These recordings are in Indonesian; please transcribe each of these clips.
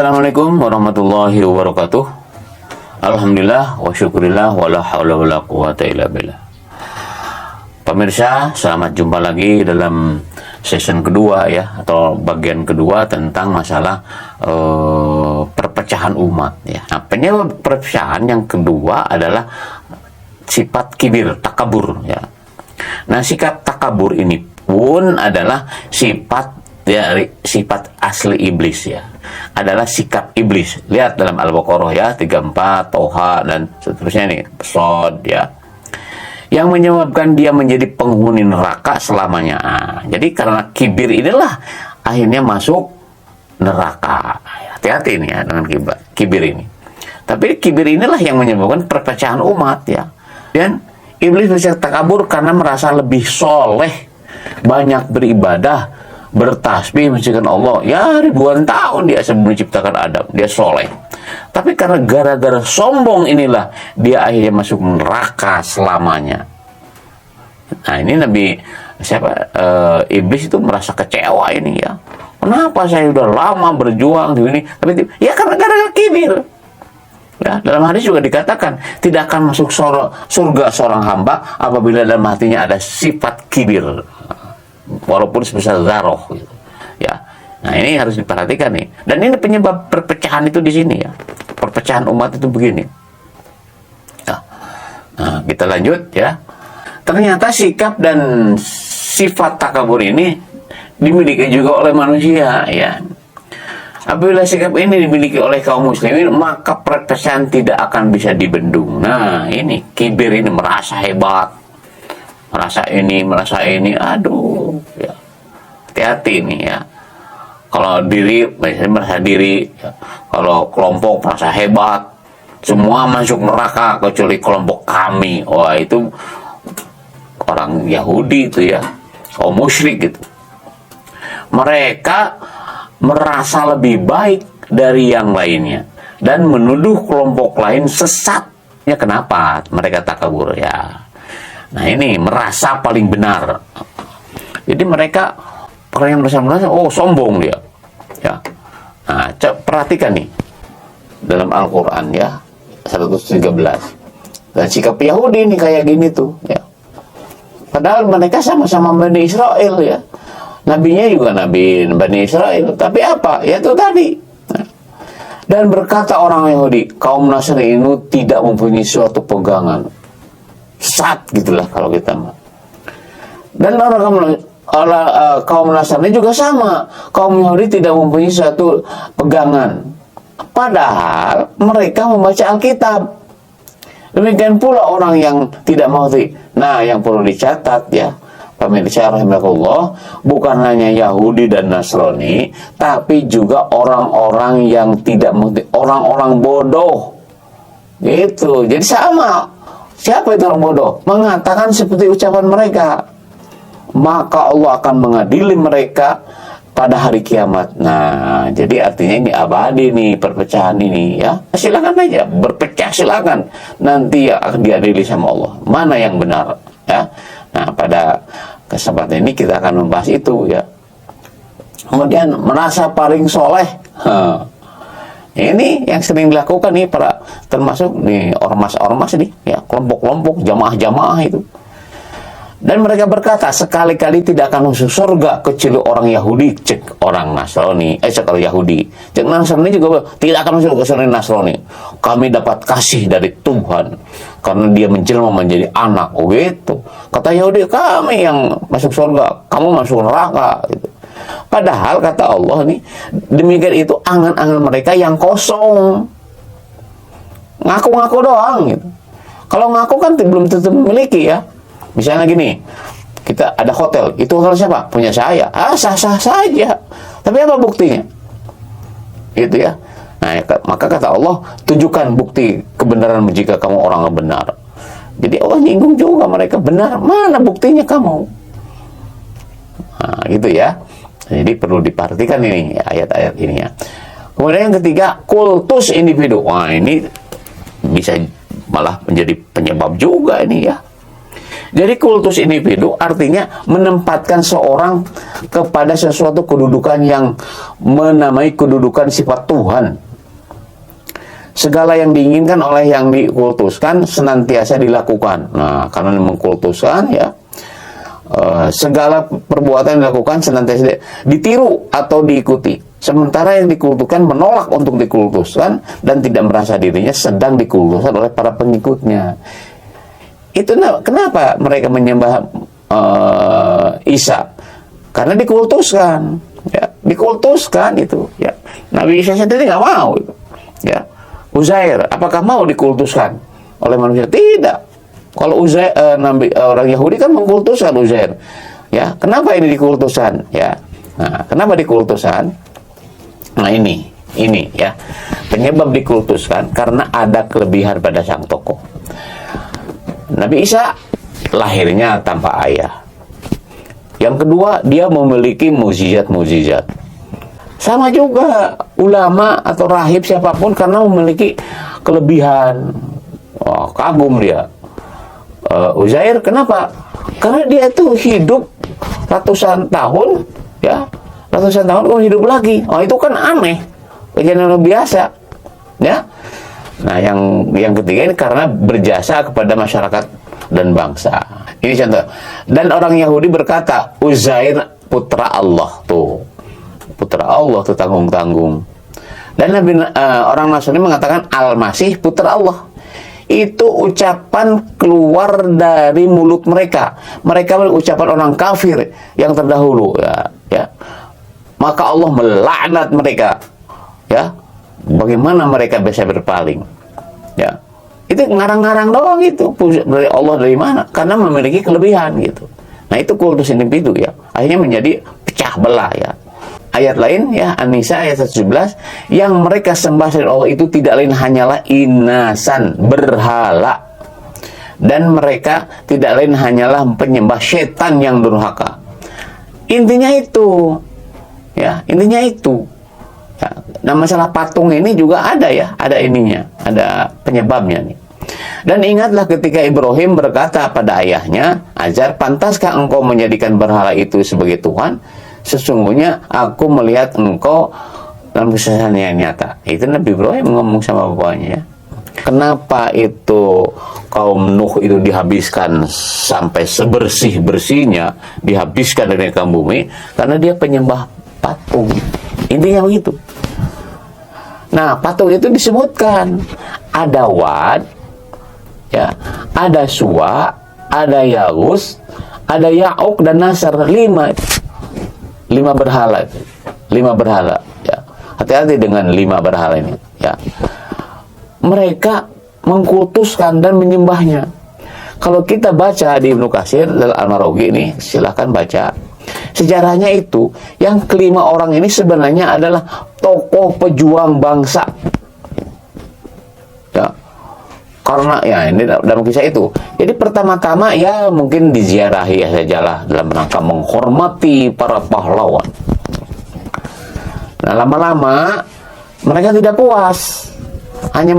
Assalamualaikum warahmatullahi wabarakatuh. Alhamdulillah wa syukurillah wa la hawla wa la quwata illa billah. Pemirsa, selamat jumpa lagi dalam season kedua ya, atau bagian kedua tentang masalah perpecahan umat ya. Nah, penyebab perpecahan yang kedua adalah sifat kibir, takabur ya. Nah, sikap takabur ini pun adalah sifat dari sifat asli iblis ya, adalah sikap iblis. Lihat dalam Al-Baqarah ya 34, Toha dan seterusnya nih, Sod ya, yang menyebabkan dia menjadi penghuni neraka selamanya. Jadi karena kibir inilah akhirnya masuk neraka. Hati-hati nih ya dengan kibir ini. Tapi kibir inilah yang menyebabkan perpecahan umat ya. Dan iblis bisa takabur karena merasa lebih soleh, banyak beribadah, bertasbih mensucikan Allah ya, ribuan tahun dia sebelum menciptakan Adam, dia soleh. Tapi karena gara-gara sombong inilah dia akhirnya masuk neraka selamanya. Nah, ini iblis itu merasa kecewa ini ya. Kenapa saya udah lama berjuang di ini, tapi ya karena gara-gara kibir. Ya, dalam hadis juga dikatakan tidak akan masuk surga seorang hamba apabila dalam hatinya ada sifat kibir, walaupun sebesar zarah gitu. Ya. Nah, ini harus diperhatikan nih. Dan ini penyebab perpecahan itu di sini ya. Perpecahan umat itu begini. Ya. Nah, kita lanjut ya. Ternyata sikap dan sifat takabur ini dimiliki juga oleh manusia ya. Apabila sikap ini dimiliki oleh kaum muslimin, maka perpecahan tidak akan bisa dibendung. Nah, ini kibir ini, merasa hebat, merasa ini, aduh ya. Hati-hati ini ya. Kalau diri, merasa diri ya. Kalau kelompok merasa hebat, semua masuk neraka kecuali kelompok kami. Wah, itu orang Yahudi itu ya, kaum musyrik gitu. Mereka merasa lebih baik dari yang lainnya dan menuduh kelompok lain sesat. Ya, kenapa mereka takabur ya? Nah, ini merasa paling benar. Jadi mereka orang yang merasa sombong dia. Ya. Nah, perhatikan nih dalam Al-Qur'an ya 113. Dan sikap Yahudi ini kayak gini tuh ya. Padahal mereka sama-sama Bani Israel ya. Nabinya juga Nabi Bani Israel. Tapi apa? Ya itu tadi. Nah. Dan berkata orang Yahudi, kaum Nasrani itu tidak mempunyai suatu pegangan. Sat gitulah kalau kita mah. Dan kaum Nasrani juga sama. Kaum Yahudi tidak mempunyai suatu pegangan. Padahal mereka membaca Alkitab. Demikian pula orang yang tidak mengerti. Nah, yang perlu dicatat ya, pemirsa rahimakumullah, bukan hanya Yahudi dan Nasrani, tapi juga orang-orang yang tidak mengerti, orang-orang bodoh. Gitu. Jadi sama. Siapa itu orang bodoh? Mengatakan seperti ucapan mereka. Maka Allah akan mengadili mereka pada hari kiamat. Nah, jadi artinya ini abadi nih perpecahan ini ya. Silakan aja berpecah, silakan. Nanti ya akan diadili sama Allah. Mana yang benar ya? Nah, pada kesempatan ini kita akan membahas itu ya. Kemudian merasa paling soleh. Ini yang sering dilakukan nih para, termasuk nih ormas-ormas nih ya, kelompok-kelompok jamaah-jamaah itu. Dan mereka berkata, sekali-kali tidak akan masuk surga kecuali orang Yahudi, cek orang Nasrani, cek orang Yahudi. Cek Nasrani juga tidak akan masuk kecuali Nasrani. Kami dapat kasih dari Tuhan karena dia menjelma menjadi anak. Oh gitu. Kata Yahudi, kami yang masuk surga, kamu masuk neraka gitu. Padahal kata Allah nih, demikian itu angan-angan mereka yang kosong. Ngaku-ngaku doang gitu. Kalau ngaku kan belum tentu memiliki ya. Misalnya gini, kita ada hotel, itu hotel siapa? Punya saya. Sah-sah saja. Tapi apa buktinya? Gitu ya. Nah, maka kata Allah, tunjukkan bukti kebenaran jika kamu orang yang benar. Jadi Allah nyinggung juga mereka, benar. Mana buktinya kamu? Nah, gitu ya. Jadi perlu diperhatikan ini ayat-ayat ini ya. Kemudian yang ketiga, kultus individu. Wah, ini bisa malah menjadi penyebab juga ini ya. Jadi kultus individu artinya menempatkan seorang kepada sesuatu kedudukan yang menamai kedudukan sifat Tuhan. Segala yang diinginkan oleh yang dikultuskan senantiasa dilakukan. Nah, karena mengkultuskan ya, segala perbuatan yang dilakukan senantiasa ditiru atau diikuti. Sementara yang dikultuskan menolak untuk dikultuskan dan tidak merasa dirinya sedang dikultuskan oleh para pengikutnya. Itu kenapa mereka menyembah Isa? Karena dikultuskan, ya, dikultuskan itu. Ya, Nabi Isa sendiri nggak mau, itu. Ya, Uzair, apakah mau dikultuskan oleh manusia? Tidak. Kalau Uzair, orang Yahudi kan mengkultuskan Uzair. Ya, kenapa ini dikultuskan? Ya, nah, kenapa dikultuskan? Nah ini ya, penyebab dikultuskan karena ada kelebihan pada sang tokoh. Nabi Isa lahirnya tanpa ayah. Yang kedua, dia memiliki mukjizat-mukjizat. Sama juga ulama atau rahib siapapun karena memiliki kelebihan. Oh, kagum dia. Uzair kenapa? Karena dia itu hidup ratusan tahun, ya, ratusan tahun kok hidup lagi. Oh, itu kan aneh, kejadian luar biasa, ya. Nah, yang ketiga ini karena berjasa kepada masyarakat dan bangsa. Ini contoh. Dan orang Yahudi berkata, Uzair putra Allah, tuh. Putra Allah tuh tanggung-tanggung. Dan orang Nasrani mengatakan Al-Masih putra Allah. Itu ucapan keluar dari mulut mereka. Mereka ucapan orang kafir yang terdahulu, ya. Maka Allah melaknat mereka. Ya. Bagaimana mereka bisa berpaling? Ya. Itu ngarang-ngarang doang itu. Dari Allah dari mana? Karena memiliki kelebihan gitu. Nah, itu kultus individu ya. Akhirnya menjadi pecah belah ya. Ayat lain ya, An-Nisa ayat 17, yang mereka sembah selain Allah itu tidak lain hanyalah inasan, berhala. Dan mereka tidak lain hanyalah penyembah setan yang durhaka. Intinya itu. Ya, intinya itu. Ya, nah, masalah patung ini juga ada ya, ada ininya, ada penyebabnya nih. Dan ingatlah ketika Ibrahim berkata pada ayahnya, Azar, pantaskah engkau menjadikan berhala itu sebagai Tuhan? Sesungguhnya aku melihat engkau dalam kesesatan yang nyata. Itu Nabi Ibrahim ngomong sama bapaknya ya. Kenapa itu kaum Nuh itu dihabiskan sampai sebersih-bersihnya, dihabiskan dari kaum bumi? Karena dia penyembah patung. Intinya begitu. Nah, patung itu disebutkan ada Wad, ya, ada Suwa, ada Yagus, ada Ya'uk dan Nasr, 5 berhala, 5 berhala, ya. Hati-hati dengan 5 berhala ini, ya. Mereka mengkultuskan dan menyembahnya. Kalau kita baca di Ibnu Katsir dan Al-Maraghi ini, silahkan baca. Sejarahnya itu, yang kelima orang ini sebenarnya adalah tokoh pejuang bangsa. Ya. Karena ya ini dalam kisah itu. Jadi pertama-tama ya mungkin diziarahi sajalah dalam rangka menghormati para pahlawan. Nah, lama-lama mereka tidak puas. Hanya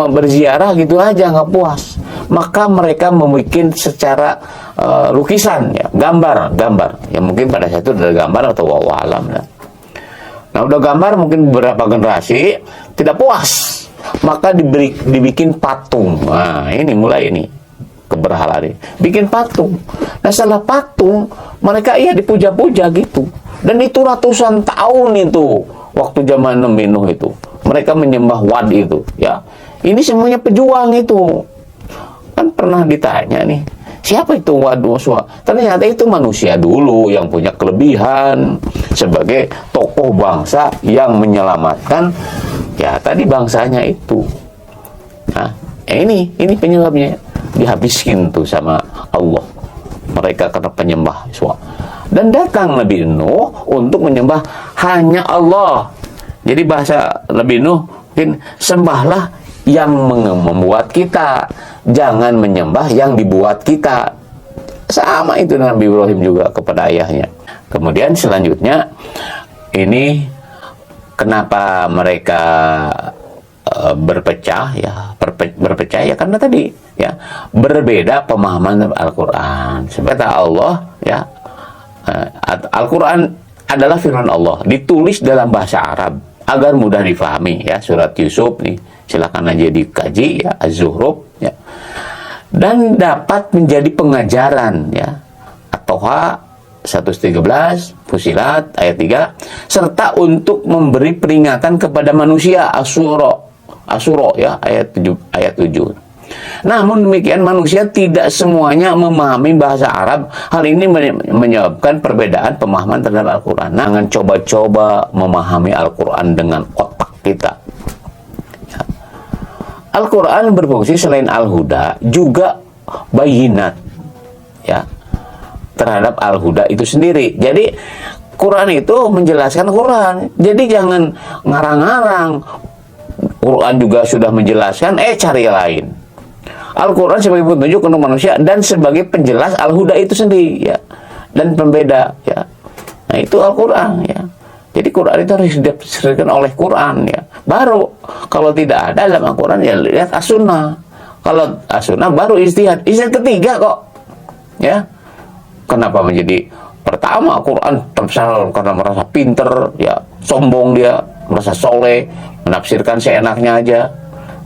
berziarah gitu aja nggak puas. Maka mereka membuat secara lukisan ya, gambar. Ya mungkin pada saat itu ada gambar atau wallahu alam ya. Nah, udah gambar mungkin beberapa generasi tidak puas. Maka dibikin patung. Nah, ini mulai ini keberhalaan ini. Bikin patung. Nah, setelah patung, mereka iya dipuja-puja gitu. Dan itu ratusan tahun itu, waktu zaman Nabi Nuh itu. Mereka menyembah Wad itu, ya. Ini semuanya pejuang itu. Kan pernah ditanya nih, siapa itu Wad Waswa? Ternyata itu manusia dulu yang punya kelebihan sebagai tokoh bangsa yang menyelamatkan ya tadi bangsanya itu. Nah, ini penyebabnya, dihabiskin tuh sama Allah. Mereka karena penyembah Iswa. Dan datang Nabi Nuh untuk menyembah hanya Allah. Jadi bahasa Nabi Nuh mungkin sembahlah yang membuat kita, jangan menyembah yang dibuat kita. Sama itu Nabi Ibrahim juga kepada ayahnya. Kemudian selanjutnya ini kenapa mereka berpecah ya, berpecah ya karena tadi ya berbeda pemahaman Al-Qur'an. Seperti Allah ya, Al-Qur'an adalah firman Allah, ditulis dalam bahasa Arab agar mudah difahami ya. Surat Yusuf nih, silakan aja dikaji ya, Az-Zukhruf ya. Dan dapat menjadi pengajaran ya. At-Thaha 113, Fusilat ayat 3, serta untuk memberi peringatan kepada manusia, Asyura ya ayat 7. Namun demikian manusia tidak semuanya memahami bahasa Arab. Hal ini menyebabkan perbedaan pemahaman terhadap Al-Quran. Nah, jangan coba-coba memahami Al-Quran dengan otak kita. Ya. Al-Quran berfungsi selain Al-Huda juga bayinat ya terhadap Al-Huda itu sendiri. Jadi Quran itu menjelaskan Quran. Jadi jangan ngarang-ngarang. Quran juga sudah menjelaskan, cari lain. Al-Quran sebagai petunjuk untuk manusia dan sebagai penjelas Al-Huda itu sendiri ya, dan pembeda ya. Nah itu Al-Quran ya. Jadi Quran itu harus didasarkan oleh Quran ya. Baru kalau tidak ada dalam Al-Quran ya lihat As-Sunnah. Kalau As-Sunnah baru ijtihad. Ijtihad ketiga kok ya. Kenapa menjadi pertama Quran tersal karena merasa pinter ya, sombong dia, merasa soleh, menafsirkan seenaknya aja.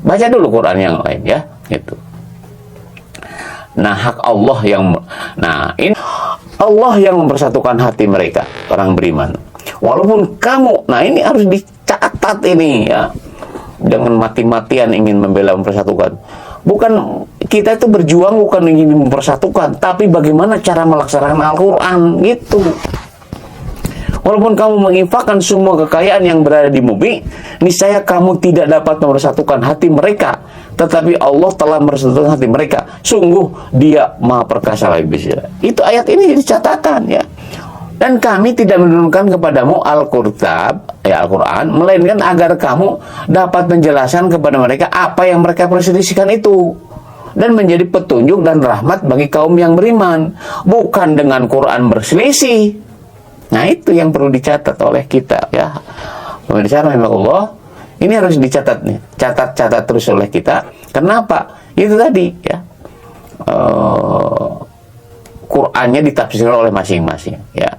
Baca dulu Quran yang lain ya, gitu. Nah, hak Allah ini Allah yang mempersatukan hati mereka, orang beriman. Walaupun kamu, nah ini harus dicatat ini ya. Jangan mati-matian ingin membela mempersatukan. Bukan, kita itu berjuang bukan ingin mempersatukan, tapi bagaimana cara melaksanakan Al-Quran gitu. Walaupun kamu menginfakkan semua kekayaan yang berada di bumi, niscaya kamu tidak dapat mempersatukan hati mereka, tetapi Allah telah mempersatukan hati mereka. Sungguh Dia Maha Perkasa lagi bisa. Itu ayat ini dicatatkan ya. Dan kami tidak menurunkan kepadamu Al-Quran, melainkan agar kamu dapat menjelaskan kepada mereka apa yang mereka perselisihkan itu, dan menjadi petunjuk dan rahmat bagi kaum yang beriman, bukan dengan Quran berselisih. Nah itu yang perlu dicatat oleh kita ya. Pemirsa rahimahullah, ini harus dicatat nih, catat terus oleh kita. Kenapa? Itu tadi ya, Qurannya ditafsirkan oleh masing-masing ya.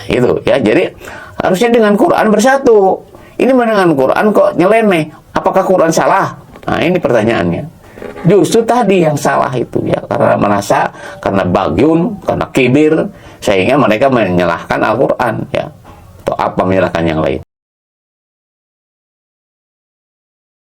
Itu ya, jadi harusnya dengan Quran bersatu. Ini dengan Quran kok nyeleneh. Apakah Quran salah? Nah ini pertanyaannya. Justru tadi yang salah itu ya, karena merasa, karena bagyun, karena kibir, sehingga mereka menyalahkan Al-Quran ya, atau apa menyalahkan yang lain.